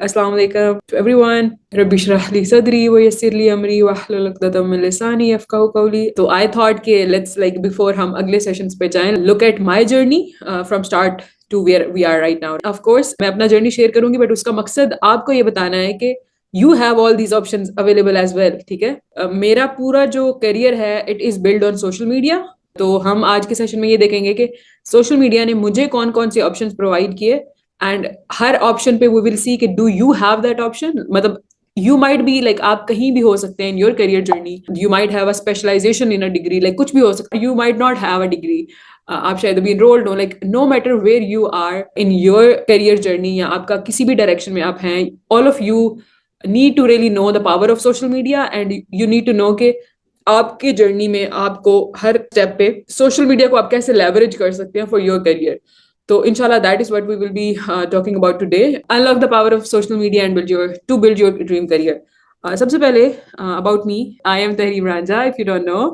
अस्सलाम वालेकुम to everyone. रब्बी इश्रह ली सदरी व यस्सिर ली अमरी वहलुल उक़दतम मिन लिसानी यफ़क़हू क़ौली। तो आई थॉट कि लेट्स बिफोर हम अगले सेशंस पे जाएं, look at my journey from start to where we are right now. Of course मैं अपना जर्नी शेयर करूंगी, बट उसका मकसद आपको ये बताना है कि you have all these options available as well. ठीक है, मेरा पूरा जो करियर है it is build on social media. तो हम आज के सेशन में ये देखेंगे कि सोशल मीडिया ने मुझे कौन कौन से ऑप्शंस प्रोवाइड किए, एंड हर ऑप्शन पे वी विल सी कि do you have that option. मतलब यू माइट बी आप कहीं भी हो सकते हैं in your career journey. You might have a specialisation in a degree, कुछ भी हो सकता है। You might not have a degree, आप शायद अभी इनरोल्ड हो। No matter where you are in your career journey या आपका किसी भी डायरेक्शन में आप हैं, all of you need to really know the power of social media, and you need to know कि आपके जर्नी में आपको हर स्टेप पे सोशल मीडिया को आप कैसे लेवरेज कर सकते हैं फॉर योर करियर। तो inshallah that is what we will be talking about today. Unlock the power of social media and build your dream career. सबसे पहले about me, I am Tahreem Ranja if you don't know,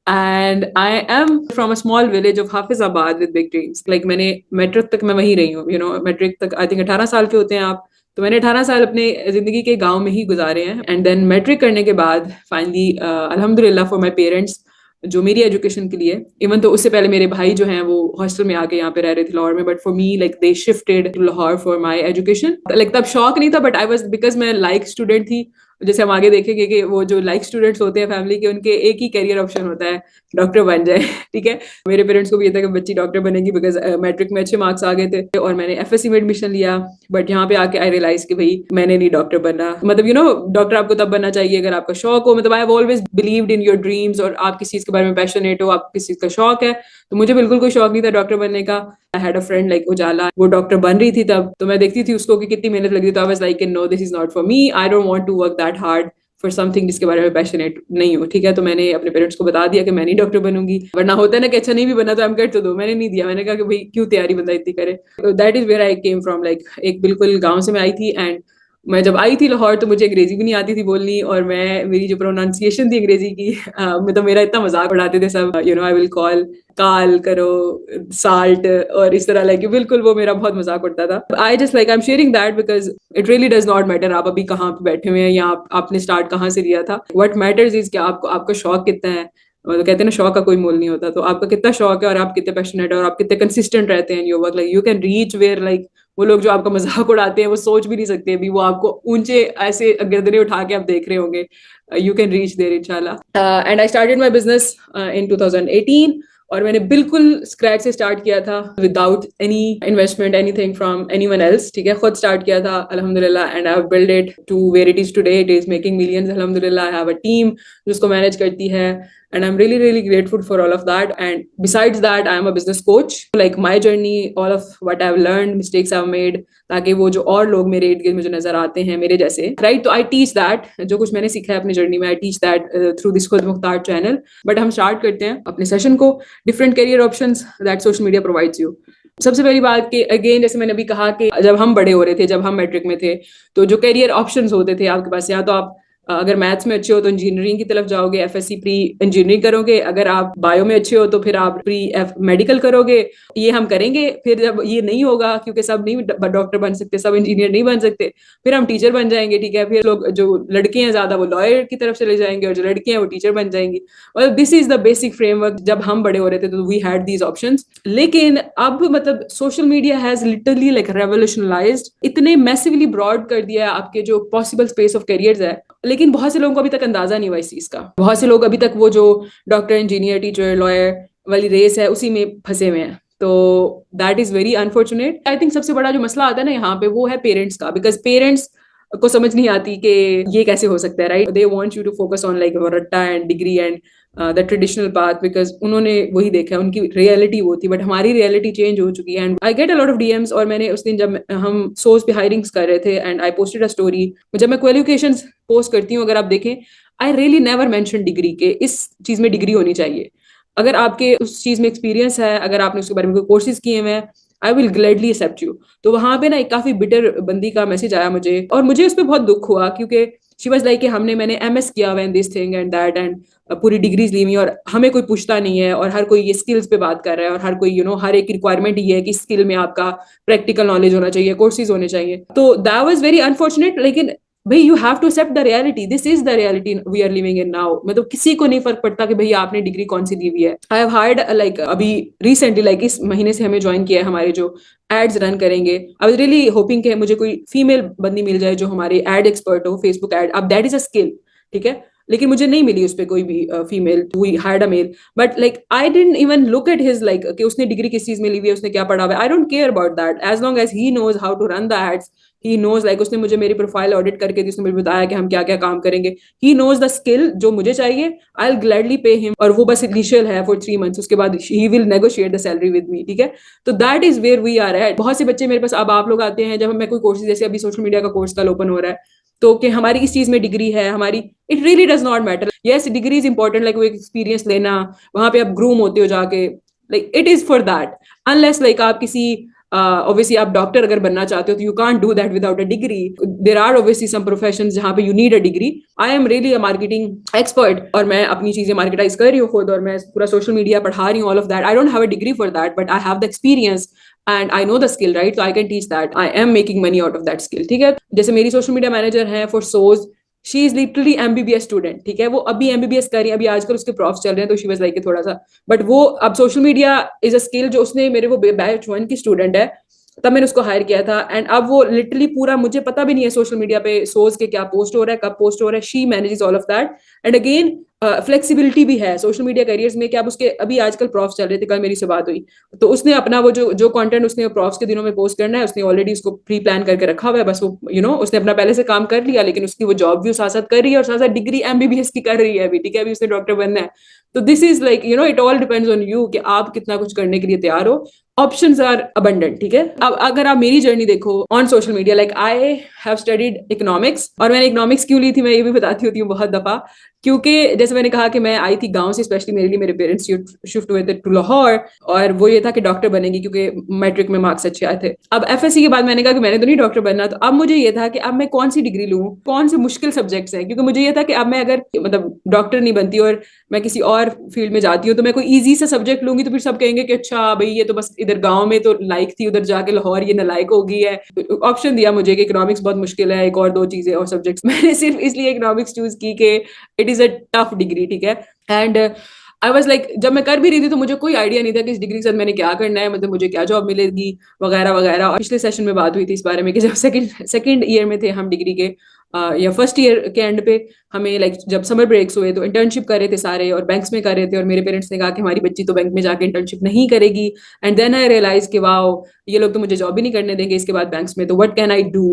and I am from a small village of Hafizabad with big dreams. मैंने matric तक मैं वहीं रही हूँ, matric तक I think 18 साल के होते हैं आप। तो मैंने 18 साल अपने जिंदगी के गांव में ही गुजारे हैं, एंड देन मैट्रिक करने के बाद फाइनली अल्हम्दुलिल्लाह फॉर माय पेरेंट्स जो मेरी एजुकेशन के लिए, इवन तो उससे पहले मेरे भाई जो हैं वो हॉस्टल में आके यहाँ पे रह रहे थे लाहौर में, but for me they shifted to Lahore for my education. तब शौक नहीं था, बट आई वाज बिकॉज मैं लाइक स्टूडेंट थी। जैसे हम आगे देखेंगे कि वो जो लाइक स्टूडेंट्स होते हैं फैमिली के, उनके एक ही करियर ऑप्शन होता है, डॉक्टर बन जाए। ठीक है, मेरे पेरेंट्स को भी ये था कि बच्ची डॉक्टर बनेगी, बिकॉज मैट्रिक में अच्छे मार्क्स आ गए थे और मैंने एफएससी में एडमिशन लिया। बट यहाँ पे आके आई रियलाइज कि भाई मैंने नहीं डॉक्टर बनना। डॉक्टर आपको तब बनना चाहिए अगर आपका शौक हो। I have always believed in your dreams, और आप किस चीज के बारे में पैशनेट हो, आपको किस चीज का शौक है। तो मुझे बिल्कुल कोई शौक नहीं था डॉक्टर बनने का। आई हैड अ फ्रेंड उजाला, वो डॉक्टर बन रही थी तब, तो मैं देखती थी उसको कि कितनी मेहनत लगी, तो I was like no this is not for me, I don't want to work that hard for something जिसके बारे में पैशनेट नहीं हो। ठीक है, तो मैंने अपने पेरेंट्स को बता दिया कि मैं नहीं डॉक्टर बनूंगी, वरना होता है ना कि अच्छा नहीं भी बना तो हम कर तो दो। मैंने नहीं दिया, मैंने कहा कि भाई क्यों तैयारी बंदा इतनी करे। That is where I came from. एक बिल्कुल गांव से मैं आई थी, एंड मैं जब आई थी लाहौर तो मुझे अंग्रेजी भी नहीं आती थी बोलनी, और मैं मेरी जो प्रोनाउंसिएशन थी अंग्रेजी की, तो मेरा इतना मजाक उड़ाते थे सब, आई विल कॉल काल करो साल्ट, और इस तरह बिल्कुल वो मेरा बहुत मजाक उड़ता था। I just I am sharing that because it really does not matter आप अभी कहाँ पे बैठे हुए हैं या आपने स्टार्ट कहाँ से लिया था। व्हाट मैटर्स इज कि आपको आपका शौक कितना है। तो कहते हैं ना, शौक का कोई मोल नहीं होता। तो आपका कितना शौक है और आप कितने पैशनेट है और आप कितने कंसिस्टेंट रहते हैं your work, you can reach where वो लोग जो आपका मजाक उड़ाते हैं वो सोच भी नहीं सकते अभी, वो आपको ऊंचे ऐसे गर्दनें उठा के आप देख रहे होंगे। यू कैन रीच देयर इंशाल्लाह। And I started my business in 2018, और मैंने बिल्कुल स्क्रैच से स्टार्ट किया था, without any investment anything from anyone else. ठीक है, खुद स्टार्ट किया था अल्हम्दुलिल्लाह, and I have build it to where it is today. It is making millions अल्हम्दुलिल्लाह। आई हैव अ टीम जिसको मैनेज करती है, and I'm really grateful for all of that. And besides that, I am a business coach. My journey, all of what I've learned, mistakes I've made, ताकि वो जो और लोग मेरे इर्द गिर्द मुझे नजर आते हैं मेरे जैसे, राइट, तो आई टीच दैट। जो कुछ मैंने सीखा है अपनी जर्नी में, I teach that through this खुद मुख्तार चैनल। बट हम स्टार्ट करते हैं अपने सेशन को, different career options that social media provides you. सबसे पहली बात कि अगेन जैसे मैंने अभी कहा कि जब हम बड़े हो रहे थे, जब हम मैट्रिक में थे, तो जो करियर ऑप्शंस होते थे आपके पास, या तो आप अगर मैथ्स में अच्छे हो तो इंजीनियरिंग की तरफ जाओगे, एफएससी प्री इंजीनियरिंग करोगे। अगर आप बायो में अच्छे हो तो फिर आप प्री मेडिकल करोगे। ये हम करेंगे। फिर जब ये नहीं होगा, क्योंकि सब नहीं डॉक्टर बन सकते, सब इंजीनियर नहीं बन सकते, फिर हम टीचर बन जाएंगे। ठीक है, फिर लोग जो लड़के हैं ज्यादा वो लॉयर की तरफ चले जाएंगे, और जो लड़के हैं वो टीचर बन जाएंगी। और this is the basic framework. जब हम बड़े हो रहे थे तो वी हैड दीज ऑप्शंस। लेकिन अब सोशल मीडिया हैज लिटरली रेवोल्यूशनलाइज्ड, इतने मैसिवली ब्रॉड कर दिया है आपके जो पॉसिबल स्पेस ऑफ करियर्स है। लेकिन बहुत से लोगों को अभी तक अंदाजा नहीं हुआ इस चीज का। बहुत से लोग अभी तक वो जो डॉक्टर, इंजीनियर, टीचर, लॉयर वाली रेस है उसी में फंसे हुए हैं। तो that is very unfortunate. I think सबसे बड़ा जो मसला आता है ना यहाँ पे, वो है पेरेंट्स का। बिकॉज पेरेंट्स को समझ नहीं आती कि ये कैसे हो सकता है, right. They want you to focus on ratta and degree and the traditional path, because उन्होंने वही देखा है, उनकी रियलिटी वो थी। बट हमारी रियलिटी चेंज हो चुकी है, and I get a lot of DMs. और मैंने उस दिन जब हम सोर्स पे हायरिंग्स कर रहे थे, and I posted a story. जब मैं क्वालिफिकेशंस पोस्ट करती हूँ, अगर आप देखें, I really never mention degree के, इस चीज में डिग्री होनी चाहिए। अगर आपके उस चीज में एक्सपीरियंस है, अगर आपने उसके बारे में कोई कोर्सेज किए हुए हैं, I will gladly accept you. तो वहां पे ना एक काफी बिटर बंदी का मैसेज आया मुझे, और मुझे उस पर बहुत दुख हुआ, क्योंकि शी वाज लाइक कि मैंने MS किया हुआ in this thing and that and पूरी डिग्रीज ली हुई और हमें कोई पूछता नहीं है, और हर कोई ये स्किल्स पे बात कर रहा है, और हर कोई हर एक रिक्वायरमेंट ये है कि स्किल में आपका प्रैक्टिकल नॉलेज होना चाहिए, कोर्सेज होने चाहिए। तो दैट वाज वेरी अनफॉर्चुनेट। लेकिन भाई you have to accept the reality, this is the reality we are living in now. मतलब किसी को नहीं फर्क पड़ता कि भैया आपने डिग्री कौन सी दी हुई है। आई हैव हार्ड लाइक अभी रिसेंटली, लाइक इस महीने से हमें ज्वाइन किया है हमारे जो एड्स रन करेंगे। आई वाज रियली होपिंग कि मुझे कोई फीमेल बंदी मिल जाए जो हमारी एड एक्सपर्ट हो, फेसबुक एड। अब दैट इज अ स्किल, ठीक है, लेकिन मुझे नहीं मिली उस पर कोई भी female. We hired a male, but like I didn't even look at his like कि उसने डिग्री किस चीज में ली हुई है, उसने क्या पढ़ा हुआ है। I don't care about that as long as he knows how to run the ads. He knows like उसने मुझे मेरी प्रोफाइल ऑडिट करके दी, उसने मुझे बताया कि हम क्या क्या काम करेंगे। ही नोज द स्किल जो मुझे चाहिए, आई विल ग्लैडली पे हिम। और वो बस इनिशियल है फॉर 3 मंथ्स, उसके बाद he will negotiate the salary with me, ठीक है। तो that is where we are at. बहुत से बच्चे मेरे पास, अब आप लोग आते हैं जब मैं कोई कोर्सेज, जैसे अभी सोशल मीडिया का कोर्स कल ओपन हो रहा है, तो कि हमारी इस चीज में डिग्री है हमारी, it really does not matter. Yes degree is important, like वो एक्सपीरियंस लेना, वहां पे आप ग्रूम होते हो जाके, like it is for that. Unless like आप किसी ऑब्वियसली आप डॉक्टर अगर बनना चाहते हो तो you can't do that without a degree. There are obviously some professions जहां पे you need a degree. I am really a marketing expert, और मैं अपनी चीजें मार्केटाइज कर रही हूँ खुद, और मैं पूरा सोशल मीडिया पढ़ा रही हूँ, all of that. I don't have a degree for that, but I have the experience and I know the skill, right? So I can teach that, I am making money out of that skill, ठीक है। जैसे मेरी social media manager है for shows, she is literally MBBS student, ठीक है। वो अभी MBBS कर रही है, अभी आजकल उसके प्रॉफ्स चल रहे हैं, तो शी वाज लाइक थोड़ा सा, बट वो अब social media is a skill जो उसने मेरे, वो बैच 1 की स्टूडेंट है, तब मैंने उसको हायर किया था। एंड अब वो लिटरली पूरा, मुझे पता भी नहीं है सोशल मीडिया पे सोर्स के क्या पोस्ट हो रहा है, कब पोस्ट हो रहा है, she manages all of that. And again flexibility भी है सोशल मीडिया करियर्स में, कि अब उसके अभी आजकल प्रॉफ्स चल रहे थे, कल मेरी से बात हुई, तो उसने अपना वो जो जो कंटेंट उसने प्रॉफ्स के दिनों में पोस्ट करना है, उसने ऑलरेडी उसको प्री प्लान करके रखा हुआ है। बस वो उसने अपना पहले से काम कर लिया, लेकिन उसकी वो जॉब भी साथ साथ कर रही है, और साथ साथ डिग्री MBBS की कर रही है अभी, ठीक है, अभी उसने डॉक्टर बनना है। तो this is like it all depends on you कि आप कितना कुछ करने के लिए तैयार हो। ऑप्शंस आर अबंडेंट, ठीक है। अब अगर आप मेरी जर्नी देखो on social media, like I have studied economics, और मैंने इकोनॉमिक्स क्यों ली थी मैं ये भी बताती होती हूँ बहुत दफा। क्योंकि जैसे मैंने कहा कि मैं आई थी गांव से, स्पेशली मेरे लिए मेरे पेरेंट्स शिफ्ट हुए थे टू लाहौर, और वो ये था कि डॉक्टर बनेगी क्योंकि मैट्रिक में मार्क्स अच्छे आए थे। अब FSC के बाद मैंने कहा कि मैंने तो नहीं डॉक्टर बनना, तो अब मुझे ये था कि अब मैं कौन सी डिग्री लूँ, कौन से मुश्किल सब्जेक्ट्स हैं, क्योंकि मुझे ये था कि अब मैं अगर मतलब डॉक्टर नहीं बनती और मैं किसी और फील्ड में जाती हूँ, तो मैं कोई इजी सा सब्जेक्ट लूंगी तो फिर सब कहेंगे कि अच्छा भाई ये तो बस इधर गांव में तो लायक थी, उधर जाके लाहौर ये नालायक हो गई है। ऑप्शन दिया मुझे कि इकोनॉमिक्स बहुत मुश्किल है, एक और 2 चीजें और सब्जेक्ट्स। मैंने सिर्फ इसलिए इकोनॉमिक्स चूज की कि it is a tough degree, ठीक है। एंड आई वॉज लाइक, जब मैं कर भी रही थी तो मुझे कोई आइडिया नहीं था कि इस डिग्री के साथ मैंने क्या करना है, मतलब मुझे क्या जॉब मिलेगी वगैरह वगैरह। और पिछले सेशन में बात हुई थी इस बारे में कि जब सेकंड ईयर में थे हम डिग्री के, या फर्स्ट ईयर के एंड पे, हमें लाइक जब समर ब्रेक्स हुए तो इंटर्नशिप कर रहे थे सारे, और बैंक्स में कर रहे थे, और मेरे पेरेंट्स ने कहा कि हमारी बच्ची तो बैंक में जाके इंटर्नशिप नहीं करेगी। एंड देन आई रियलाइज कि वाओ, ये लोग तो मुझे जॉब भी नहीं करने देंगे इसके बाद बैंक्स में, तो what can I do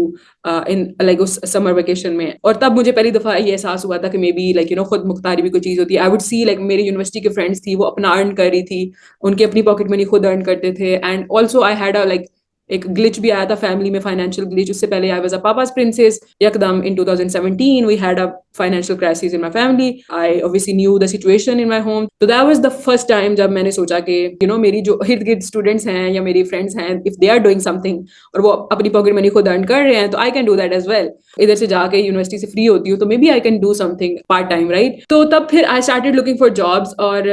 in like उस समर वेकेशन में। और तब मुझे पहली दफा ये एहसास हुआ था कि मे बी लाइक खुद मुख्तारी भी कोई चीज होती है। आई वुड सी लाइक मेरी यूनिवर्सिटी के फ्रेंड्स थी, वो अपना अर्न कर रही थी, उनकी अपनी पॉकेट मनी खुद अर्न करते थे। And also I had a like एक ग्लिच भी आया था फैमिली में, फाइनेंशियल ग्लिच। उससे पहले I was a papa's princess, यकदम in 2017 we had a financial crisis in my family. I obviously knew the situation in my home, तो that was the first time जब मैंने सोचा कि मेरी जो इर्द गिर्द स्टूडेंट्स हैं या मेरी फ्रेंड्स हैं, if they are doing something और वो अपनी पॉकेट मनी खुद अर्न कर रहे हैं, तो I can do that as well. इधर से जाके यूनिवर्सिटी से फ्री होती हूँ तो maybe I can do something part time, right? तो तब फिर I started looking for jobs, और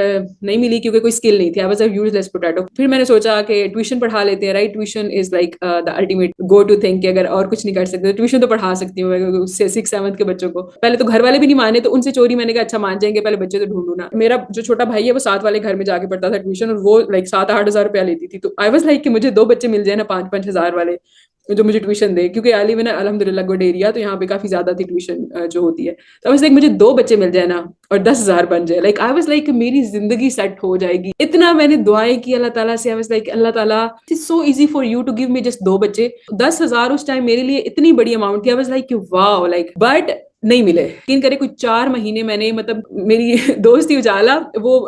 नहीं मिली क्योंकि कोई स्किल नहीं थी। I was a useless potato. फिर मैंने सोचा कि ट्यूशन पढ़ा लेते हैं, right? Tuition is like the ultimate go to thing कि अगर और कुछ नहीं कर सकते तो ट्यूशन तो पढ़ा सकती हूँ मैं, उससे 6th 7th के बच्चों को। पहले तो घर वाले भी नहीं माने, तो उनसे चोरी मैंने कहा अच्छा मान जाएंगे, पहले बच्चे तो ढूंढू ना। मेरा जो छोटा भाई है वो साथ वाले घर में जाके पढ़ता था ट्यूशन, और वो लाइक 7-8 हज़ार रुपया लेती थी। तो आई वाज लाइक कि मुझे 2 बच्चे मिल जाए ना 5-5 हज़ार वाले जो मुझे ट्यूशन दे, क्योंकि आई लिव इन अल्हम्दुलिल्लाह गुड एरिया, तो यहाँ पे काफी ज्यादा थी ट्यूशन जो होती है। तो आई वाज लाइक मुझे 2 बच्चे मिल जाए ना और 10,000 बन जाए, लाइक आई वाज लाइक मेरी जिंदगी सेट हो जाएगी। इतना मैंने दुआएं की अल्लाह ताला से। आई वाज लाइक अल्लाह ताला, it is so easy for you to give me just 2 बच्चे। 10,000 उस टाइम मेरे लिए इतनी बड़ी अमाउंट थी। I was like wow, like but नहीं मिले। यकीन करे कुछ 4 महीने मैंने, मतलब मेरी दोस्त थी उजाला, वो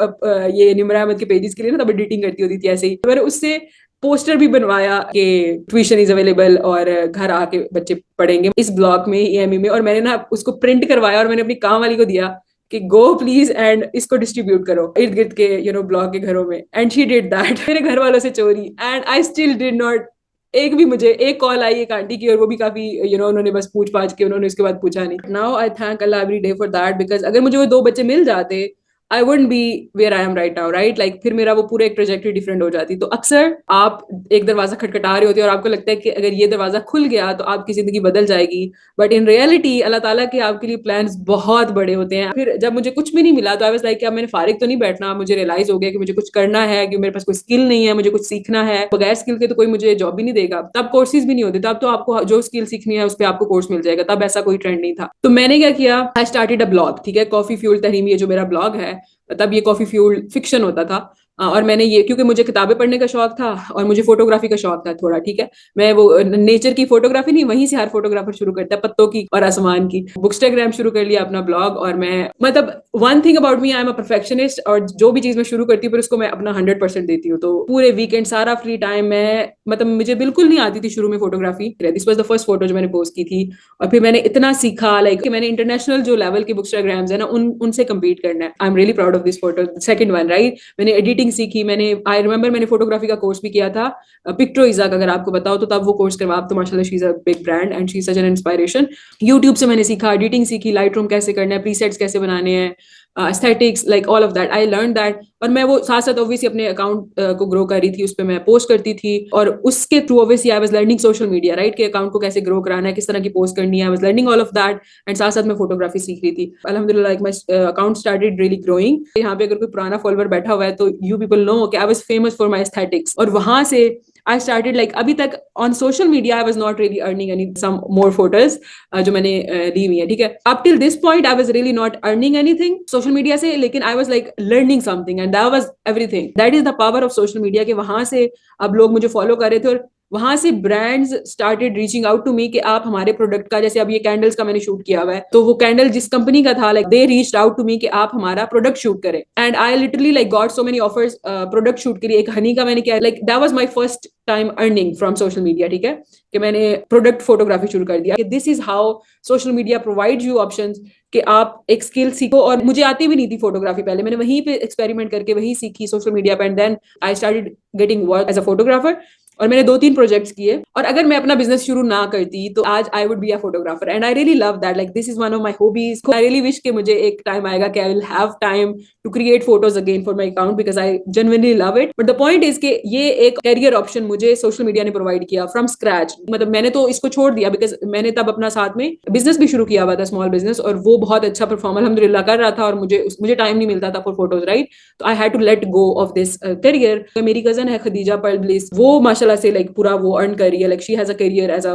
ये निमरा अहमद के पेजेस के लिए ना तब एडिटिंग करती होती थी ऐसे ही, तो मैंने उससे पोस्टर भी बनवाया कि ट्यूशन इज अवेलेबल और घर आके बच्चे पढ़ेंगे इस ब्लॉक में, EME में। और मैंने ना उसको प्रिंट करवाया और मैंने अपनी काम वाली को दिया कि गो प्लीज एंड इसको डिस्ट्रीब्यूट करो इर्द गिर्द के ब्लॉक के घरों में। एंड शी डिड दैट मेरे घर वालों से चोरी, and I still did not एक भी मुझे एक कॉल आई एक आंटी की, और वो भी काफी उन्होंने बस पूछ पाछ के उन्होंने उसके बाद पूछा नहीं। नाउ आई थैंक अल्लाह every day for that, because अगर मुझे वो 2 बच्चे मिल जाते, I wouldn't be where I am right now, right? Like फिर मेरा वो पूरा एक ट्रेजेक्टरी डिफरेंट हो जाती। तो अक्सर आप एक दरवाजा खटखटा रहे होते हो और आपको लगता है कि अगर ये दरवाजा खुल गया तो आपकी जिंदगी बदल जाएगी, बट इन रियलिटी अल्लाह ताला के आपके लिए प्लान्स बहुत बड़े होते हैं। फिर जब मुझे कुछ भी नहीं मिला तो आई वाज लाइक क्या मैंने फारिग तो नहीं बैठना, मुझे रियलाइज हो गया कि मुझे कुछ करना है, कि मेरे पास कोई स्किल नहीं है, मुझे कुछ सीखना है। बगैर स्किल के तो कोई मुझे जॉब भी नहीं देगा। तब कोर्सेज भी नहीं होते, तब तो आपको जो स्किल सीखनी है उस पर आपको कोर्स मिल जाएगा, तब ऐसा कोई ट्रेंड नहीं था। तो मैंने क्या किया, आई स्टार्टेड अ ब्लॉग, ठीक है, कॉफी फ्यूल तहरीम, ये जो मेरा ब्लॉग है, तब ये कॉफी फ्यूल फिक्शन होता था। और मैंने ये, क्योंकि मुझे किताबें पढ़ने का शौक था और मुझे फोटोग्राफी का शौक था थोड़ा, ठीक है, मैं वो नेचर की फोटोग्राफी नहीं, वहीं से हर फोटोग्राफर शुरू करता है, पत्तों की और आसमान की। बुकस्टाग्राम शुरू कर लिया अपना ब्लॉग, और मैं मतलब one thing about me, I am a perfectionist, और जो भी चीज मैं शुरू करती हूँ फिर उसको मैं अपना 100% देती हूँ। तो पूरे वीकेंड सारा फ्री टाइम मैं, मतलब मुझे बिल्कुल नहीं आती थी शुरू में photography, this was the first photo जो मैंने पोस्ट की थी। और फिर मैंने इतना सीखा, लाइक मैंने इंटरनेशनल जो लेवल के बुकस्टाग्राम्स है ना, उनसे कम्पीट करना है। आई am really proud of this photo, second one, right? मैंने एडिटिंग सीखी, मैंने आई रिमेंबर मैंने फोटोग्राफी का कोर्स भी किया था, पिक्टोइजा का, अगर आपको बताओ तो, तब वो कोर्स करवा। आप तो माशाल्लाह she is a big brand and she is such an inspiration. YouTube से मैंने सीखा, एडिटिंग सीखी, लाइट रूम कैसे करना है, प्रीसेट्स कैसे बनाने हैं, aesthetics, like all of that I learn that. और मैं वो साथ साथ ऑब्वियसली अपने अकाउंट को ग्रो कर रही थी, उस पर मैं पोस्ट करती थी, और उसके through obviously I was learning social media, right, कि अकाउंट को कैसे ग्रो कराना है, किस तरह की पोस्ट करनी है, I was learning all of that. And साथ साथ मैं फोटोग्राफी सीख रही थी। अल्हम्दुलिल्लाह, like my account started really growing. यहाँ पे अगर कोई पुराना फॉलोवर बैठा हुआ है तो यू पीपल नो कि I was famous for my aesthetics, और वहां से आई स्टार्टेड, लाइक अभी तक on social media I was not really earning any some more photos जो मैंने ली हुई है, ठीक है। Up till this point I was really not earning anything social media से, लेकिन I was like learning something, and that was everything. That is the power of social media, कि वहां से अब लोग मुझे फॉलो कर रहे थे, और वहां से brands started reaching out to me कि आप हमारे प्रोडक्ट का, जैसे अब ये कैंडल्स का मैंने शूट किया हुआ है, तो वो कैंडल जिस कंपनी का था, like they reached out to me कि आप हमारा प्रोडक्ट शूट करें। And I literally like got so many offers product shoot के लिए। एक हनी का मैंने किया, like that was my first time earning from social media, ठीक है, कि मैंने प्रोडक्ट फोटोग्राफी शुरू कर दिया। This is how social media provides you options कि आप एक स्किल सीखो। और मुझे आती भी नहीं थी फोटोग्राफी पहले, मैंने वहीं पे एक्सपेरिमेंट करके वहीं सीखी सोशल मीडिया पे, and then I started getting work as a photographer. और मैंने 2-3 प्रोजेक्ट्स किए, और अगर मैं अपना बिजनेस शुरू ना करती तो आज I would be a photographer, and I really love that, like this is one of my hobbies. I really wish कि मुझे एक टाइम आएगा कि I will have time to create photos again for my account, because I genuinely love it. But the point is कि ये एक career option मुझे social media ने प्रोवाइड किया फ्रॉम स्क्रैच। मतलब मैंने तो इसको छोड़ दिया बिकॉज मैंने तब अपना साथ में बिजनेस भी शुरू किया हुआ था, स्मॉल बिजनेस, और वो बहुत अच्छा परफॉर्म अल्हम्दुलिल्लाह कर रहा था, और मुझे टाइम नहीं मिलता था फॉर फोटोज, राइट? तो I had to let go of this career. मेरी कजन है खदीजा पर्ल, वो माशाल्लाह से लाइक पूरा वो अर्न कर रही है, like she has a career as a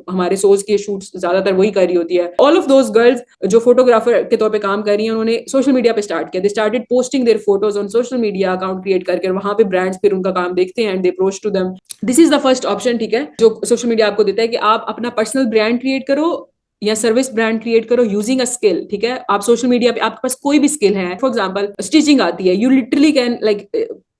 हमारे सोज के शूट्स ज्यादातर वही कर रही होती है। ऑल ऑफ दोस गर्ल्स जो फोटोग्राफर के तौर पे काम कर रही हैं, उन्होंने सोशल मीडिया पे स्टार्ट किया, they started posting their photos on social media, account create करके, वहां पे ब्रांड्स फिर उनका काम देखते हैं and they approach to them. This is the first option, ठीक है, जो सोशल मीडिया आपको देता है कि आप अपना पर्सनल ब्रांड क्रिएट करो या सर्विस ब्रांड क्रिएट करो यूजिंग अ स्किल, ठीक है। आप सोशल मीडिया पे आपके पास कोई भी स्किल है, फॉर एग्जांपल स्टिचिंग आती है, you literally can like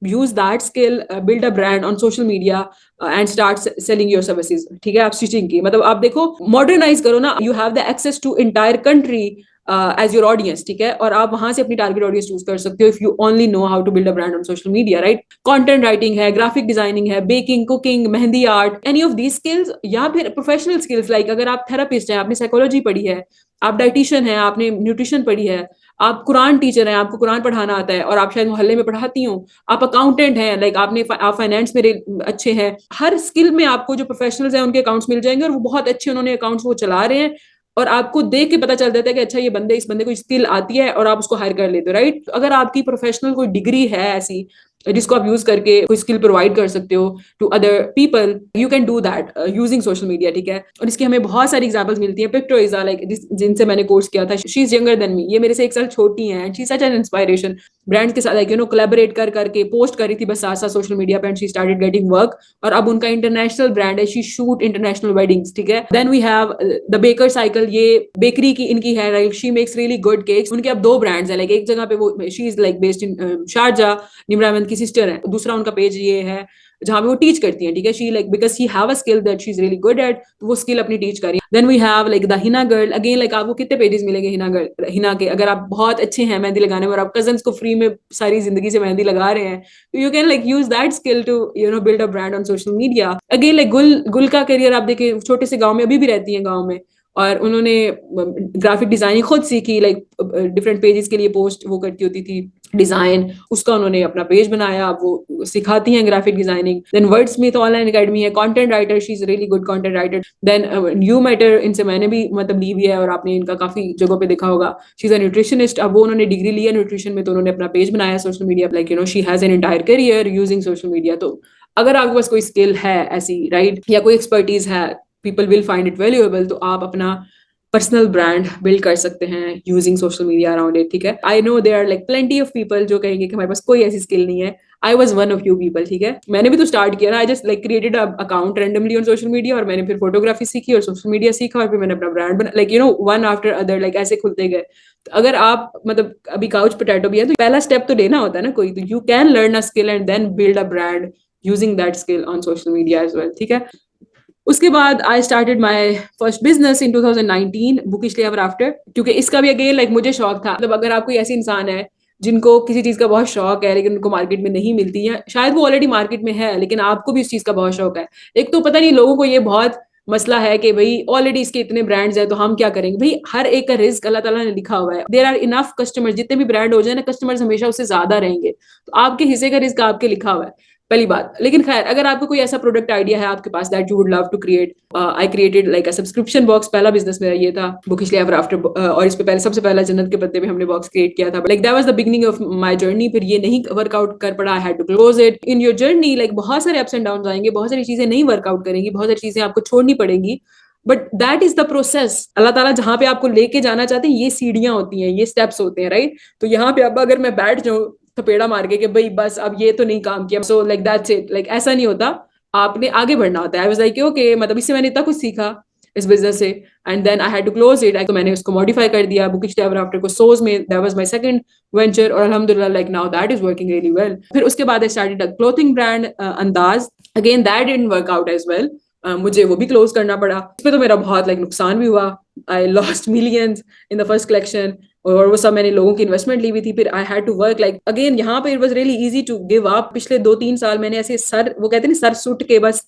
use that skill, build a brand on social media and start selling your services, ठीक है। आप स्टिचिंग की, मतलब आप देखो मॉडर्नाइज करो ना, you have the access to entire country as your audience, ठीक है, और आप वहां से अपनी टारगेट ऑडियंस चूज कर सकते हो if you only know how to build a brand on social media, right? Content writing है, ग्राफिक डिजाइनिंग है, baking, cooking, mehndi art, any of these skills, या फिर प्रोफेशनल स्किल्स, लाइक अगर आप थेरापिस्ट हैं, आपने साइकोलॉजी पढ़ी है, आप डाइटिशियन है, आपने न्यूट्रिशन पढ़ी है, आप कुरान टीचर हैं, आपको कुरान पढ़ाना आता है और आप शायद मोहल्ले में पढ़ाती हो, आप अकाउंटेंट हैं, लाइक आप फाइनेंस में अच्छे हैं, हर स्किल में आपको जो प्रोफेशनल्स हैं उनके अकाउंट्स मिल जाएंगे, और वो बहुत अच्छे उन्होंने अकाउंट्स वो चला रहे हैं, और आपको देख के पता चल जाता है कि अच्छा ये इस बंदे को स्किल आती है, और आप उसको हायर कर लेते हो, राइट? अगर आपकी प्रोफेशनल कोई डिग्री है ऐसी जिसको आप यूज करके कोई स्किल प्रोवाइड कर सकते हो to other people, you can do that using social media, ठीक है। और इसकी हमें बहुत सारी एग्जांपल्स मिलती है। पिक्टोइजा, लाइक जिनसे मैंने कोर्स किया था, she is younger than me, ये मेरे से 1 साल छोटी है, and she such an inspiration. Brands के साथ लाइक कोलैबोरेट कर करके पोस्ट करी थी बस साथ साथ सोशल मीडिया पे, and she started getting work, और अब उनका इंटरनेशनल ब्रांड है, शी शूट इंटरनेशनल वेडिंग्स, ठीक है। Then we have the baker cycle, ये बेकरी की इनकी है, like she makes really good cakes. उनके अब 2 ब्रांड्स है, लाइक एक जगह पे वो she is like based in Sharjah, Nimra Ahmed की सिस्टर है, दूसरा उनका पेज ये है जहाँ पे वो टीच करती हैं, ठीक है, she like because she have a skill that she is really good at, तो वो स्किल अपनी टीच कर रही है। Then we have like the henna girl, again like आपको कितने पेजेस मिलेंगे हिना गर्ल, हिना के, अगर आप बहुत अच्छे हैं मेहंदी लगाने में और आप कजन्स को फ्री में सारी जिंदगी से मेहंदी लगा रहे हैं, तो you can like use that skill to build a brand on social media. Again like Gul का करियर आप देखिए, छोटे से गाँव में अभी भी रहती है गाँव में, और उन्होंने ग्राफिक डिजाइनिंग खुद सीखी, लाइक डिफरेंट पेजेस के लिए पोस्ट वो करती होती थी डिजाइन, उसका उन्होंने अपना पेज बनाया, वो सिखाती हैं graphic designing. Then Wordsmith Online Academy है, content writer, she is really good content writer. Then you matter, इनसे मैंने भी मतलब ली हुई है और आपने इनका काफी जगहों पे देखा होगा। शी इज अ न्यूट्रिशनिस्ट, अब वो उन्होंने डिग्री ली है न्यूट्रिशन में, तो उन्होंने अपना पेज बनाया social media, like she has an entire career using social media. तो अगर आपके पास कोई स्किल है ऐसी, राइट, या कोई एक्सपर्टीज है, people will find it valuable, तो आप अपना पर्सनल ब्रांड बिल्ड कर सकते हैं using social media around it, ठीक है। I know there are like plenty of people जो कहेंगे कि हमारे पास कोई ऐसी स्किल नहीं है। I was one of you people, ठीक है। मैंने भी तो स्टार्ट किया ना, I just like created account randomly on social media, और मैंने फिर फोटोग्राफी सीखी और सोशल मीडिया सीखा, और फिर मैंने अपना ब्रांड बना, like one after other, like ऐसे खुलते गए। तो अगर आप मतलब अभी काउच पोटैटो भी है, तो पहला स्टेप तो लेना होता है ना कोई, तो you can learn a skill and then build a brand using that skill on social media as well, ठीक है। उसके बाद I started my first business in 2019, Bookishly ever after, क्योंकि इसका भी अगेन लाइक मुझे शौक था। मतलब अगर आप कोई ऐसी इंसान है जिनको किसी चीज का बहुत शौक है लेकिन उनको मार्केट में नहीं मिलती है, शायद वो ऑलरेडी मार्केट में है लेकिन आपको भी उस चीज का बहुत शौक है। एक तो पता नहीं लोगों को ये बहुत मसला है कि भाई ऑलरेडी इसके इतने ब्रांड्स हैं तो हम क्या करेंगे। भाई हर एक का रिस्क अल्लाह ताला ने लिखा हुआ है, देयर आर इनफ कस्टमर्स, जितने भी ब्रांड हो जाए ना, कस्टमर्स हमेशा उससे ज्यादा रहेंगे, तो आपके हिस्से का रिस्क आपके लिखा हुआ है, पहली बात। लेकिन खैर, अगर आपको कोई ऐसा प्रोडक्ट आइडिया है आपके पास that you would love to create, I created like a subscription box. पहला बिजनेस मेरा ये था, बुकिशली एवर आफ्टर, और इस पे पहले सबसे पहला जन्नत के पत्ते में हमने बॉक्स क्रिएट किया था, like that was the beginning of my journey. फिर ये नहीं वर्कआउट कर पड़ा, I had to close it. In your journey like बहुत सारे अप्स एंड डाउन आएंगे, बहुत सारी चीजें नहीं वर्कआउट करेंगी, बहुत सारी चीजें आपको छोड़नी पड़ेंगी, but that is the process. Allah ताला जहां पे आपको लेके जाना चाहते हैं, ये सीढ़ियां होती हैं, ये स्टेप्स होते हैं, राइट। तो यहाँ पे अब अगर मैं बैठ जाऊं थपेड़ा मार के कि भाई बस अब ये तो नहीं काम किया, so like that's it, like ऐसा नहीं होता। आपने आगे बढ़ना होता है। आई वाज लाइक ओके, मतलब इससे मैंने इतना कुछ सीखा इस बिजनेस से, and then I had to close it. तो मैंने उसको मॉडिफाई कर दिया, बुकिश एवर आफ्टर को सोज में, that was my second venture, और अल्हम्दुलिल्लाह like now that is working really well. फिर उसके बाद I started a clothing brand Andaz, again that didn't work out as well, मुझे वो भी क्लोज करना पड़ा। इसमें तो मेरा बहुत लाइक नुकसान भी हुआ, I lost millions in the first collection, और वो सब मैंने लोगों की इन्वेस्टमेंट ली हुई थी। फिर I had to work like again, यहाँ पे it was really easy to give up. पिछले 2-3 साल मैंने ऐसे सर, वो कहते हैं सर सुट के बस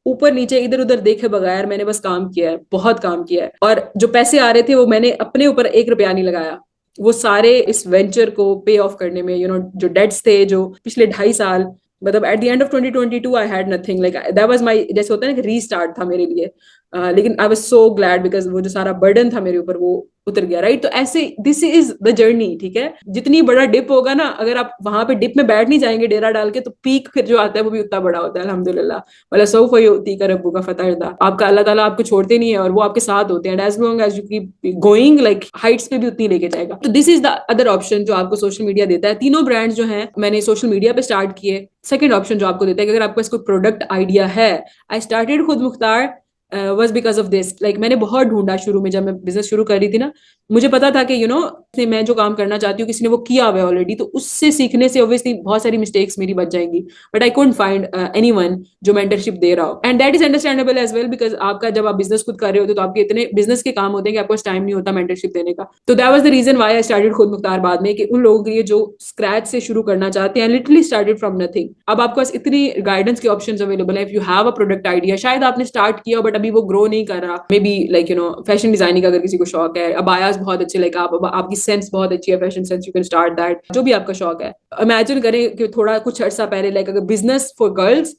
ऊपर नीचे इधर उधर देखे बगैर मैंने बस काम किया है, बहुत काम किया है, और जो पैसे आ रहे थे वो मैंने अपने ऊपर 1 रुपया नहीं लगाया, वो सारे इस वेंचर को पे ऑफ करने में, जो डेट्स थे जो पिछले 2.5 साल, मतलब at the end of 2022 I had nothing, like that was my, जैसे होता है ना कि रीस्टार्ट था मेरे लिए। लेकिन I was so glad because वो जो सारा बर्डन था मेरे ऊपर वो उतर गया, राइट। तो ऐसे दिस इज द जर्नी, ठीक है। जितनी बड़ा डिप होगा ना, अगर आप वहां पे डिप में बैठ नहीं जाएंगे डेरा डाल के, तो पीक फिर जो आता है वो भी उतना बड़ा होता है, अल्हम्दुलिल्लाह। वाला सौफ युती का रब्बुका फतरदा, आपका अल्लाह ताला आपको छोड़ते नहीं है और वो आपके साथ होते हैं, as long as you keep going, like heights पे भी उतनी लेके जाएगा। तो this is the other option जो आपको सोशल मीडिया देता है। तीनों ब्रांड्स जो हैं मैंने सोशल मीडिया पे स्टार्ट किए। सेकंड ऑप्शन जो आपको देता है कि अगर आपके पास कोई प्रोडक्ट आइडिया है, आई स्टार्टेड खुद Mukhtar was because of this, like मैंने बहुत ढूंढा शुरू में, जब मैं बिजनेस शुरू कर रही थी ना, मुझे पता था कि मैं जो काम करना चाहती हूँ किसी ने वो किया हुआ है ऑलरेडी, तो उससे सीखने से ऑब्वियसली बहुत सारी मिस्टेक्स मेरी बच जाएंगी, but I couldn't find anyone जो मेंटरशिप दे रहा हो, and that is understandable as well, because आपका जब आप बिजनेस खुद कर रहे होते हो तो आपके इतने बिजनेस के काम होते हैं कि आपको टाइम नहीं होता मेंटरशिप देने का। तो that was the reason why I started खुद मुख्तार बाद में, कि उन लोगों के लिए जो स्क्रैच से शुरू करना चाहते हैं, लिटरली स्टार्टेड फ्रॉम नथिंग। अब आपके पास इतनी गाइडेंस के ऑप्शंस अवेलेबल है। If you have a product idea, शायद आपने स्टार्ट किया बट अभी वो ग्रो नहीं कर रहा, may be like fashion designing अगर किसी को शौक है, अबायास बहुत अच्छे, लाइक आपकी सेंस बहुत अच्छी है, fashion sense, you can start that, जो भी आपका शौक है। इमेजिन करें कि थोड़ा कुछ अर्सा पहले, लाइक अगर बिजनेस फॉर गर्ल्स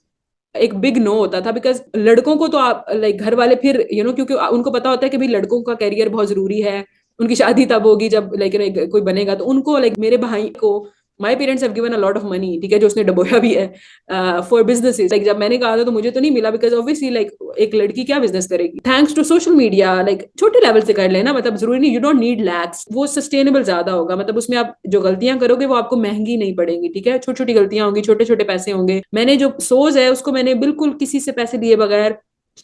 एक बिग नो होता था, बिकॉज लड़कों को तो आप लाइक घर वाले फिर क्योंकि उनको पता होता है कि भाई लड़कों का करियर बहुत जरूरी है, उनकी शादी तब होगी जब लाइक कोई बनेगा, तो उनको लाइक मेरे भाई को my parents have given a lot of money, ठीक है, जो उसने डबोया भी है फॉर बिजनेसेस। लाइक जब मैंने कहा था तो मुझे तो नहीं मिला, बिकॉज ऑब्वियसली लाइक एक लड़की क्या बिजनेस करेगी। Thanks to social media, like छोटे लेवल से कर लेना, मतलब जरूरी नहीं, यू डोंट नीड लैक्स, वो सस्टेनेबल ज्यादा होगा, मतलब उसमें आप जो गलतियां करोगे वो आपको महंगी नहीं पड़ेंगी, ठीक है। छोटी छोटी गलतियां होंगी, छोटे छोटे पैसे होंगे। मैंने जो सोच है उसको मैंने बिल्कुल किसी से पैसे दिए बगैर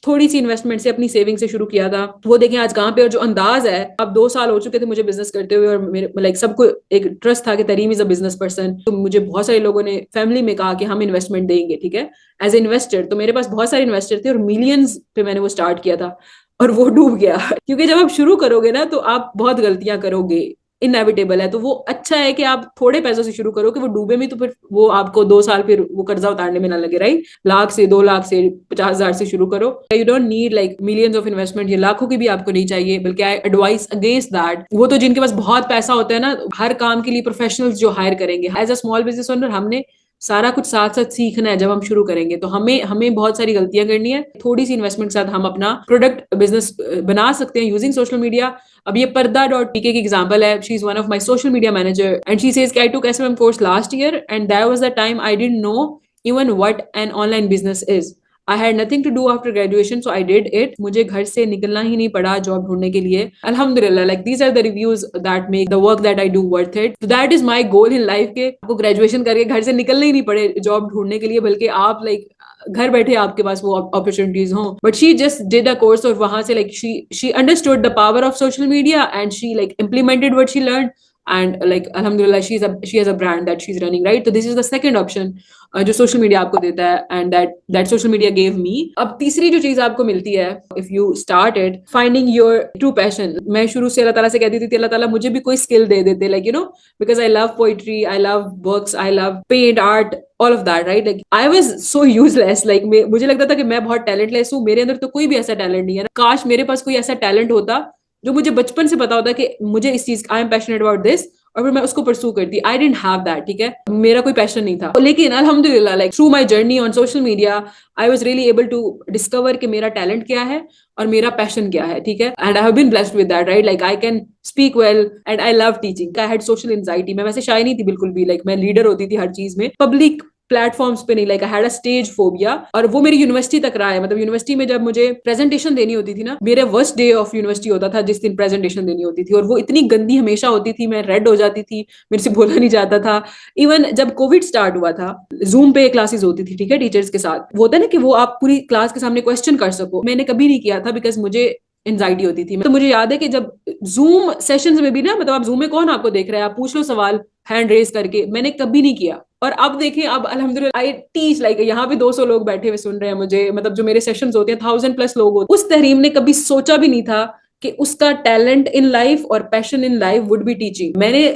थोड़ी सी इन्वेस्टमेंट से अपनी सेविंग से शुरू किया था, वो देखें आज कहाँ पे। और जो अंदाज है, अब 2 साल हो चुके थे मुझे बिजनेस करते हुए, और मेरे लाइक सबको एक ट्रस्ट था कि तरीम इज अ बिजनेस पर्सन। तो मुझे बहुत सारे लोगों ने फैमिली में कहा कि हम इन्वेस्टमेंट देंगे, ठीक है, एज ए इन्वेस्टर। तो मेरे पास बहुत सारे इन्वेस्टर थे और मिलियंस पे मैंने वो स्टार्ट किया था, और वो डूब गया क्योंकि जब आप शुरू करोगे ना तो आप बहुत गलतियां करोगे, इनएविटेबल है। तो वो अच्छा है कि आप थोड़े पैसों से शुरू करो कि वो डूबे में तो फिर वो आपको 2 साल फिर वो कर्जा उतारने में ना लगे, राइट। लाख से 2 लाख से 50,000 से शुरू करो। You don't need like millions of investment, ये लाखों की भी आपको नहीं चाहिए, बल्कि आई एडवाइस अगेंस्ट दैट। वो तो जिनके पास बहुत पैसा होता है ना, हर काम के लिए प्रोफेशनल्स जो हायर करेंगे। As a small business owner हमने सारा कुछ साथ साथ सीखना है जब हम शुरू करेंगे, तो हमें हमें बहुत सारी गलतियां करनी है। थोड़ी सी इन्वेस्टमेंट के साथ हम अपना प्रोडक्ट बिजनेस बना सकते हैं यूजिंग सोशल मीडिया। अब ये पर्दा डॉट पीके की एग्जांपल है, she is one of my social media manager and she says I took SMM course last year and that was the time I didn't know even what an online business is. I had nothing to do after graduation, so I did it. मुझे घर से निकलना ही नहीं पड़ा job ढूंढने के लिए, अल्हम्दुलिल्लाह। Like these are the reviews that make the work that I do worth it. तो that is my goal in life के आपको ग्रेजुएशन करके घर से निकलना ही नहीं पड़े जॉब ढूंढने के लिए, बल्कि आप लाइक घर बैठे आपके पास वो अपॉर्चुनिटीज हों। But she just did a course, और वहां से like she understood the power of social media and she like implemented what she learned, and like alhamdulillah she has a brand that she's running, right? So this is the second option जो social media आपको देता है, and that social media gave me. अब तीसरी जो चीज आपको मिलती है, if you start it, finding your true passion. मैं शुरू से अल्लाह ताला से कहती थी अल्लाह ताला मुझे भी कोई स्किल दे देते, like you know, because I love poetry, I love books, I love paint, art, all of that, right. Like I was so useless, like मुझे लगता था कि मैं बहुत टैलेंटलेस हूँ, मेरे अंदर तो कोई भी ऐसा टैलेंट नहीं है। काश मेरे पास कोई ऐसा टैलेंट होता जो मुझे बचपन से पता होता कि मुझे इस चीज, I am passionate about this, और फिर मैं उसको परसू करती। आई डेंट हैव दैट, ठीक है, मेरा कोई पैशन नहीं था। लेकिन अल्हम्दुलिल्लाह like through my journey on social media I was really able to discover कि मेरा टैलेंट क्या है और मेरा पैशन क्या है, ठीक है। And I have been blessed with that, right. Like I can speak well and I love teaching. I had social anxiety, मैं वैसे शाय नहीं थी बिल्कुल भी, लाइक मैं लीडर होती थी हर चीज में, पब्लिक प्लेटफॉर्म्स पे नहीं, like I had a stage phobia. और वो मेरी यूनिवर्सिटी तक रहा है। मतलब यूनिवर्सिटी में जब मुझे प्रेजेंटेशन देनी होती थी ना, मेरे वर्स्ट डे ऑफ यूनिवर्सिटी होता था जिस दिन प्रेजेंटेशन देनी होती थी, और वो इतनी गंदी हमेशा होती थी, मैं रेड हो जाती थी, मेरे से बोला नहीं जाता था। इवन जब कोविड स्टार्ट हुआ था, जूम पे क्लासेस होती थी, ठीक है, टीचर्स के साथ। वो होता है ना कि वो आप पूरी क्लास के सामने क्वेश्चन कर सको, मैंने कभी नहीं किया था बिकॉज मुझे एंजाइटी होती थी। तो मुझे याद है कि जब जूम सेशंस में भी ना, मतलब आप जूम में कौन आपको देख रहा है, आप पूछ लो सवाल हैंड रेज करके, मैंने कभी नहीं किया। और अब देखें, अब अल्हम्दुलिल्लाह आई टीच, लाइक यहाँ पे 200 लोग बैठे हुए सुन रहे हैं मुझे, मतलब जो मेरे सेशंस होते हैं 1000+ लोग होते हैं। उस तहरीम ने कभी सोचा भी नहीं था कि उसका टैलेंट इन लाइफ और passion in life would be teaching. मैंने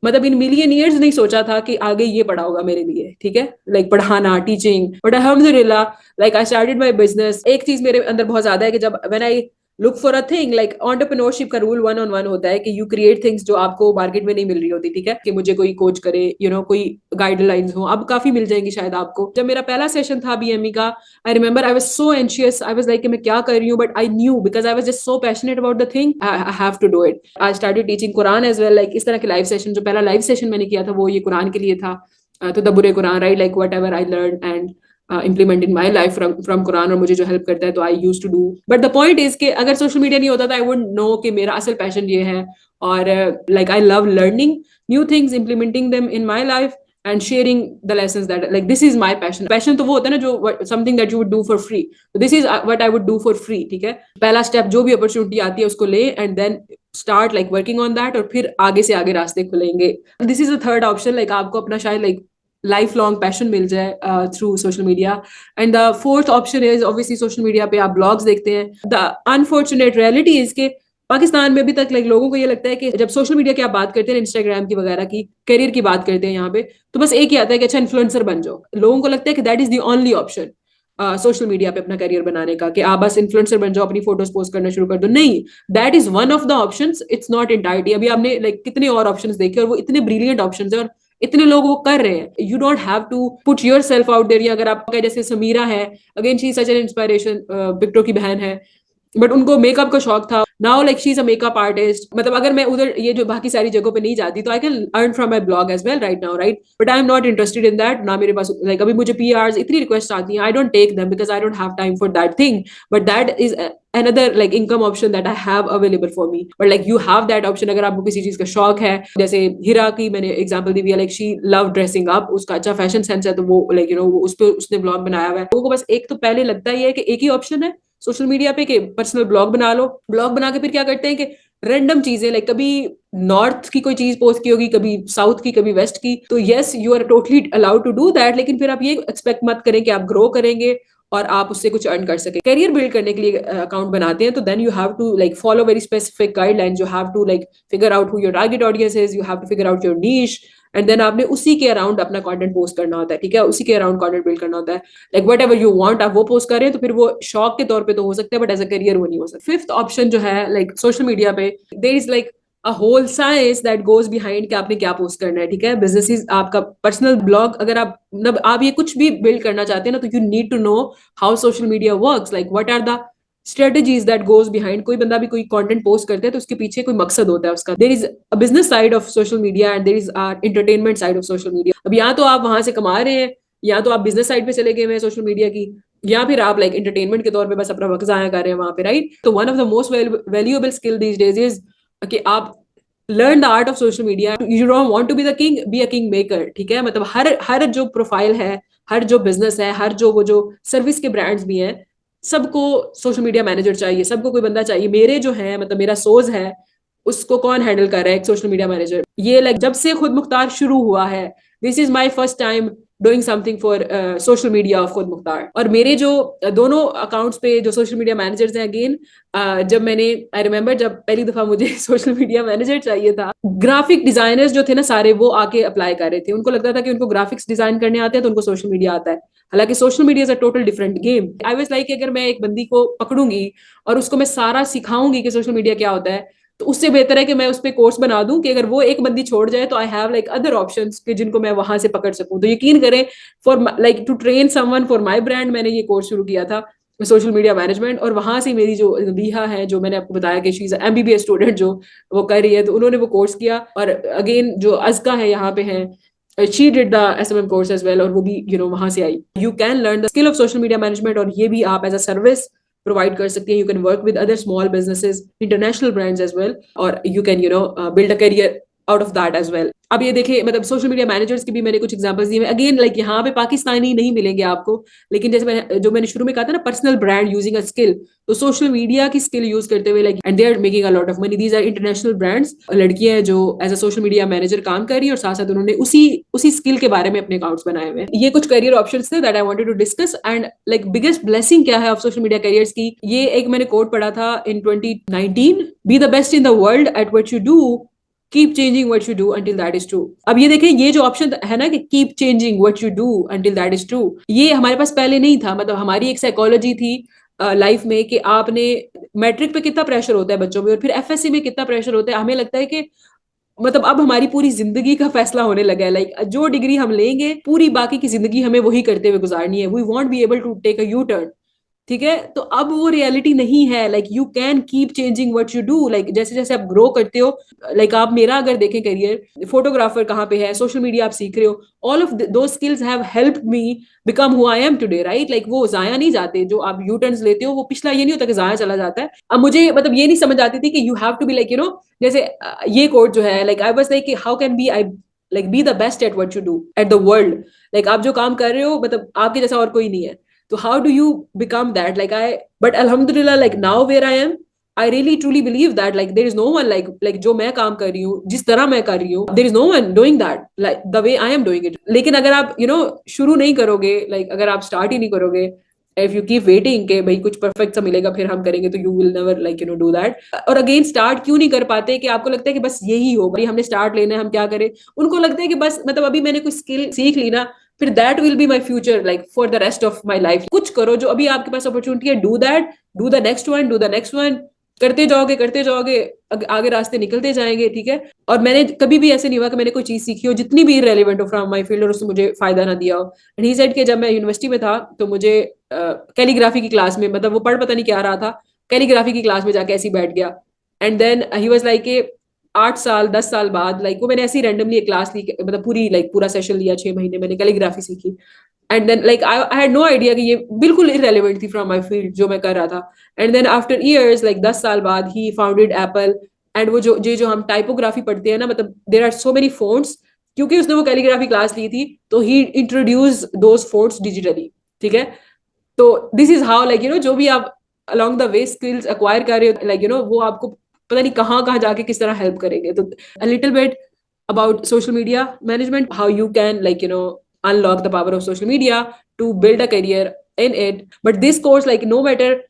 मतलब इन मिलियन ईयर्स नहीं सोचा था कि आगे ये पड़ा होगा मेरे लिए, ठीक है, लाइक पढ़ाना, टीचिंग। बट अल्हम्दुलिल्लाह like I started my business. एक चीज मेरे अंदर बहुत ज्यादा है कि जब when I look for a thing, like entrepreneurship का रूल 1 on 1 होता है कि यू क्रिएट थिंग्स जो आपको मार्केट में नहीं मिल रही होती, ठीक है, कि मुझे कोई कोच करे, यू नो, कोई गाइडलाइंस हो, अब काफी मिल जाएंगी शायद आपको। जब मेरा पहला सेशन था बीएमई का, I remember I was so anxious, I was like कि मैं क्या कर रही हूँ, but I knew because I was just so passionate about the thing, I have to do it. I started teaching Quran as well, like इस तरह के live session. जो पहला लाइव सेशन मैंने किया था वो ये कुरान के लिए था, तो दबुरे Quran, right, like whatever I learn and implement in my life from Quran, और मुझे जो हेल्प करता है तो I use to do. But the point is कि अगर सोशल मीडिया नहीं होता था आई वुड नो कि मेरा असल पैशन ये है। और like I love learning new things, implementing them in my life and sharing the lessons that like this is my passion. Passion तो वो होता है ना जो something that you would do for free, this is what I would do for free, ठीक है। पहला step, जो भी अपॉर्चुनिटी आती है उसको ले and then start like working on that, और फिर आगे से आगे रास्ते खुलेंगे। This is the third option, like आपको अपना शायद लाइक लाइफ लॉन्ग पैशन मिल जाए through social media. And the fourth option is obviously social media पे आप ब्लॉग्स देखते हैं। द अनफॉर्चुनेट रियलिटी इज के पाकिस्तान में अभी तक लाइक लोगों को ये लगता है कि जब सोशल मीडिया की आप बात करते हैं, इंस्टाग्राम की वगैरह की करियर की बात करते हैं यहाँ पे, तो बस एक ही आता है कि अच्छा इन्फ्लुएंसर बन जाओ। लोगों को लगता है कि that is the only option social media पे अपना करियर बनाने का, कि आप बस इन्फ्लुएंसर बन जाओ, अपनी फोटोज पोस्ट करना शुरू कर दो। नहीं, that is one of the options, it's not entirety. अभी आपने लाइक कितने और ऑप्शंस देखे, और वो इतने ब्रिलियंट ऑप्शंस है, और इतने लोग वो कर रहे हैं। You don't have to put yourself out there. अगर आपका जैसे समीरा है, again she such an inspiration, Bitto की बहन है, बट उनको मेकअप का शौक था। Now like she is a makeup artist. मतलब अगर मैं उधर ये जो बाकी सारी जगहों पे नहीं जाती तो I can earn from my blog as well right now, right. But I am not interested in that. ना मेरे पास लाइक अभी मुझे पीआरस इतनी रिक्वेस्ट आती हैं, I don't take them because I don't have time for that thing. But that is another like income option that I have available for me. But like you have that option अगर आपको किसी चीज का शौक है। जैसे हिरा की मैंने एग्जांपल दी हुई है, like she love dressing up, उसका अच्छा फैशन सेंस है, तो वो like you know उस पे उसने ब्लॉग बनाया हुआ है। लोगों को बस एक तो पहले लगता ही है कि एक ही ऑप्शन है सोशल मीडिया पे कि पर्सनल ब्लॉग बना लो, ब्लॉग बना के फिर क्या करते हैं कि रैंडम चीजें, लाइक कभी नॉर्थ की कोई चीज पोस्ट की होगी, कभी साउथ की, कभी वेस्ट की, तो yes you are totally allowed to do that, लेकिन फिर आप ये एक्सपेक्ट मत करें कि आप ग्रो करेंगे और आप उससे कुछ अर्न कर सके। करियर बिल्ड करने के लिए अकाउंट बनाते हैं तो then you have to like follow very specific guidelines, you have to like figure out who your target audience is, you have to figure out your niche, and then आपने उसी के around अपना content post करना होता है, ठीक है, उसी के अराउंड कंटेंट बिल्ड करना होता है। Like what ever you want आप वो पोस्ट कर रहे हैं तो फिर वो शौक के तौर पे तो हो सकता है, बट एज अ करियर वो नहीं हो सकता। फिफ्थ ऑप्शन जो है लाइक सोशल मीडिया पे there is like a whole science that goes behind कि आपने क्या पोस्ट करना है, ठीक है। बिजनेस आपका पर्सनल ब्लॉग, अगर आप मतलब आप ये कुछ भी बिल्ड करना चाहते हैं ना, तो you need to know how social media works, like what are the strategies that goes behind. कोई बंदा भी कोई कंटेंट पोस्ट करते हैं तो उसके पीछे कोई मकसद होता है उसका। There is a business side of social media and there is entertainment side of social media. अब या तो आप वहां से कमा रहे हैं, या तो आप बिजनेस साइड पे चले गए हैं सोशल मीडिया की, या फिर आप लाइक एंटरटेनमेंट के तौर पे बस अपना वक्त जाया कर रहे हैं वहां पे, राइट। तो one of the most valuable skill these days is कि आप learn the art of social media. You don't want to be the king, be a king maker, ठीक है। मतलब हर हर जो प्रोफाइल है, हर जो बिजनेस है, हर जो वो जो सर्विस के ब्रांड्स भी हैं, सबको सोशल मीडिया मैनेजर चाहिए, सबको कोई बंदा चाहिए। मेरे जो है मतलब मेरा सोज है, उसको कौन हैंडल कर रहा है? एक सोशल मीडिया मैनेजर। ये लाइक जब से खुद मुख्तार शुरू हुआ है, this is my first time doing something for social media of खुद मुख्तार। और मेरे जो दोनों अकाउंट्स पे जो सोशल मीडिया मैनेजर्स हैं, अगेन जब मैंने आई रिमेम्बर जब पहली दफा मुझे सोशल मीडिया मैनेजर चाहिए था, ग्राफिक डिजाइनर्स जो थे ना सारे, वो आके अप्लाई कर रहे थे। उनको लगता था कि उनको ग्राफिक्स डिजाइन करने आते हैं तो उनको सोशल मीडिया आता है, हालांकि social media is a total different game. I was like अगर मैं एक बंदी को पकड़ूंगी और उसको मैं सारा सिखाऊंगी कि सोशल मीडिया क्या होता है, तो उससे बेहतर है कि मैं उस पर कोर्स बना दूं कि अगर वो एक बंदी छोड़ जाए तो I have like other options कि जिनको मैं वहां से पकड़ सकूं। तो यकीन करें, for like to train someone for my brand, मैंने ये कोर्स शुरू किया था सोशल मीडिया मैनेजमेंट। और वहां से मेरी जो बीहा है, जो मैंने आपको बताया कि शी इज एमबीबीएस स्टूडेंट जो वो कर रही है, तो उन्होंने वो कोर्स किया। और अगेन जो अजका है यहाँ पे है, she did the SMM course as well, और वो भी वहां से आई। You can learn the skill of social media management, और ये भी आप एज अ सर्विस प्रोवाइड कर सकती हैं। You can work with other small businesses, international brands as well, और you can build a career out of that as well. अब ये देखिए, मतलब सोशल मीडिया मैनेजर्स की भी मैंने कुछ एग्जांपल्स दिए हैं। अगेन लाइक यहाँ पे पाकिस्तानी नहीं मिलेंगे आपको, लेकिन जैसे मैंने शुरू में कहा था ना, personal brand using a skill, तो सोशल मीडिया की स्किल यूज करते हुए like and they are making a lot of money. These are international brands, लड़कियां हैं जो as a social media manager काम कर रही है, और साथ साथ उन्होंने उसी उसी स्किल के बारे में अपने अकाउंट्स बनाए हुए हैं। ये कुछ करियर ऑप्शंस थे that I wanted to discuss. And like biggest blessing क्या है ऑफ सोशल मीडिया करियर्स की, ये एक मैंने कोट पढ़ा था इन 2019, B the best in the world at what you do, keep changing what you do until that is true. अब ये देखें, ये जो ऑप्शन है ना कि keep changing what you do until that is true, ये हमारे पास पहले नहीं था। मतलब हमारी एक साइकोलॉजी थी लाइफ में कि आपने मैट्रिक पे कितना प्रेशर होता है बच्चों में, और फिर एफएससी में कितना प्रेशर होता है। हमें लगता है कि मतलब अब हमारी पूरी जिंदगी का फैसला होने लगा है, लाइक जो डिग्री हम लेंगे पूरी बाकी की जिंदगी हमें वही करते हुए गुजारनी है। We won't be able to take a U turn, ठीक है। तो अब वो रियलिटी नहीं है। Like you can keep changing what you do, like जैसे जैसे आप ग्रो करते हो, लाइक आप मेरा अगर देखें करियर, फोटोग्राफर कहाँ पे है, सोशल मीडिया आप सीख रहे हो, ऑल ऑफ दो skills have helped me become who I am today, right. Like वो जाया नहीं जाते। जो आप यू टर्न्स लेते हो वो पिछला ये नहीं होता कि जाया चला जाता है। अब मुझे मतलब ये नहीं समझ आती थी कि you have to be like जैसे ये कोड जो है, like I was like how can be I like be the best at what you do at the world. Like आप जो काम कर रहे हो, मतलब आपके जैसा और कोई नहीं है, तो how do you become that? Like I, but alhamdulillah, like now where I am, I really truly believe that like there is no one like जो मैं काम कर रही हूँ, जिस तरह मैं कर रही हूँ, there is no one doing that like the way I am doing it. लेकिन अगर आप शुरू नहीं करोगे, like अगर आप स्टार्ट ही नहीं करोगे, if you keep waiting के भाई कुछ परफेक्ट सा मिलेगा फिर हम करेंगे, तो you will never like do that. और अगेन स्टार्ट क्यों नहीं कर पाते कि आपको लगता है कि बस यही होगा, हमने स्टार्ट लेना है, हम क्या करें। उनको लगता है कि बस मतलब अभी मैंने कोई स्किल सीख ली ना, फिर that will be my future like for the rest of my life. कुछ करो जो अभी आपके पास अपॉर्चुनिटी है, do that, do the next one, do the next one, करते जाओगे, आगे रास्ते निकलते जाएंगे, ठीक है। और मैंने कभी भी ऐसे नहीं हुआ कि मैंने कोई चीज सीखी हो जितनी भी इररेलेवेंट हो फ्रॉम माई फील्ड और उसने मुझे फायदा ना दिया हो। एंड ही सेड कि जब मैं यूनिवर्सिटी में था तो मुझे कैलीग्राफी की क्लास में, मतलब वो पढ़ पता नहीं क्या रहा था, कैलीग्राफी की क्लास में जाके ऐसे ही बैठ गया। And then he was like 8 साल 10 साल बाद लाइक वो मैंने ऐसी रैंडमली एक क्लास ली, मतलब पूरी लाइक पूरा सेशन लिया, 6 महीने मैंने कैलीग्राफी सीखी। And then like I had no idea कि ये बिल्कुल इररेलेवेंट थी फ्रॉम माय फील्ड जो मैं कर रहा था। And then after years like 10 साल बाद ही फाउंडेड एप्पल। एंड वो जो हम टाइपोग्राफी पढ़ते हैं ना, मतलब there are so many fonts, क्योंकि उसने वो कैलीग्राफी क्लास ली थी, तो he introduce those fonts digitally, ठीक है। तो दिस इज हाउ लाइक जो भी आप along the way skills acquire कर रहे हो, like वो आपको पता नहीं कहाँ कहाँ जाके किस तरह help करेंगे. तो a little bit about social media management, how you can unlock the power of social media to build a career in it. But this course, like no matter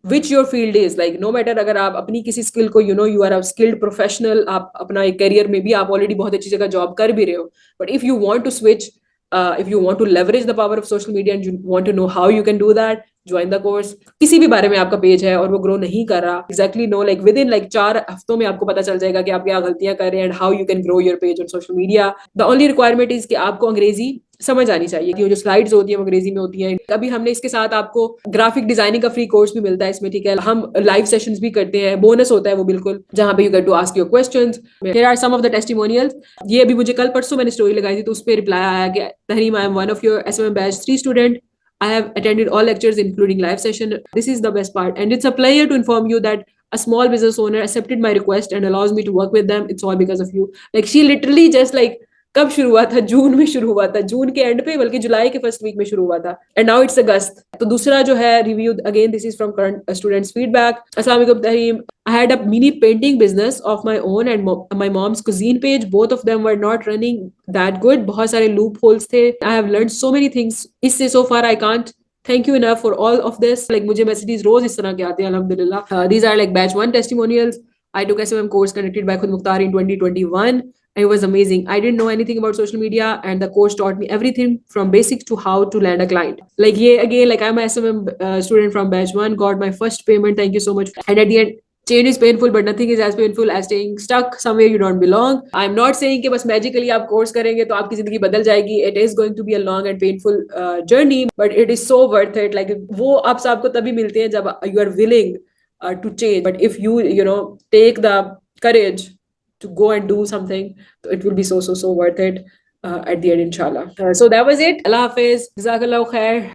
which your field is, like no matter अगर आप अपनी किसी skill को you are a skilled professional, आप अपना एक career में भी आप already बहुत अच्छी जगह job कर भी रहे हो, but if you want to switch, if you want to leverage the power of social media and you want to know how you can do that, join the course. किसी भी बारे में आपका पेज है और वो ग्रो नहीं कर रहा, exactly no, like within like 4 हफ्तों में आपको पता चल जाएगा कि आप क्या गलतियां कर रहे हैं and how you can grow your page on social media. The only requirement is कि आपको अंग्रेजी समझ आनी चाहिए कि वो जो स्लाइड्स होती है वो अंग्रेजी में होती हैं. अभी हमने इसके साथ आपको ग्राफिक डिजाइनिंग का फ्री कोर्स भी मिलता है इसमें, ठीक है. हम लाइव सेशंस भी करते हैं, बोनस होता है वो बिल्कुल, जहां पे you get to ask your questions. Here are some of the testimonials. ये अभी मुझे कल परसों मैंने स्टोरी लगाई थी तो उस पर रिप्लाई आया कि Tahreem, I am one of your SMM batch 3 student. I have attended all lectures, including live session. This is the best part, and it's a pleasure to inform you that a small business owner accepted my request and allows me to work with them. It's all because of you. Like she literally just like कब शुरू हुआ था, जून में शुरू हुआ था, जून के and पे, बल्कि जुलाई के फर्स्ट वीक में शुरू हुआ था, एंड नाउ इट्स अगस्त. तो दूसरा जो है review, again this is from current students feedback. अस्सलाम वालेकुम Tahreem, I had a mini painting business of my own and my mom's cuisine page. Both of them were not running that good. बहुत सारे loopholes थे. I have learned so many things. इससे so far I can't thank you enough for all of this. Like मुझे messages रोज इस तरह के आते हैं, alhamdulillah. These are like batch 1 testimonials. I took SMM course conducted by Khud Mukhtar in 2021. It was amazing. I didn't know anything about social media, and the course taught me everything from basics to how to land a client. Like yeah, again, like I'm a SMM student from batch 1, got my first payment. Thank you so much. And at the end, change is painful, but nothing is as painful as staying stuck somewhere you don't belong. I'm not saying कि बस magically आप course करेंगे तो आपकी जिंदगी बदल जाएगी. It is going to be a long and painful journey, but it is so worth it. Like वो आप आपको तभी मिलते हैं जब you are willing to change. But if you take the courage to go and do something, it will be so worth it at the end, inshallah. So that was it. Allah Hafiz. Jazakallah khair.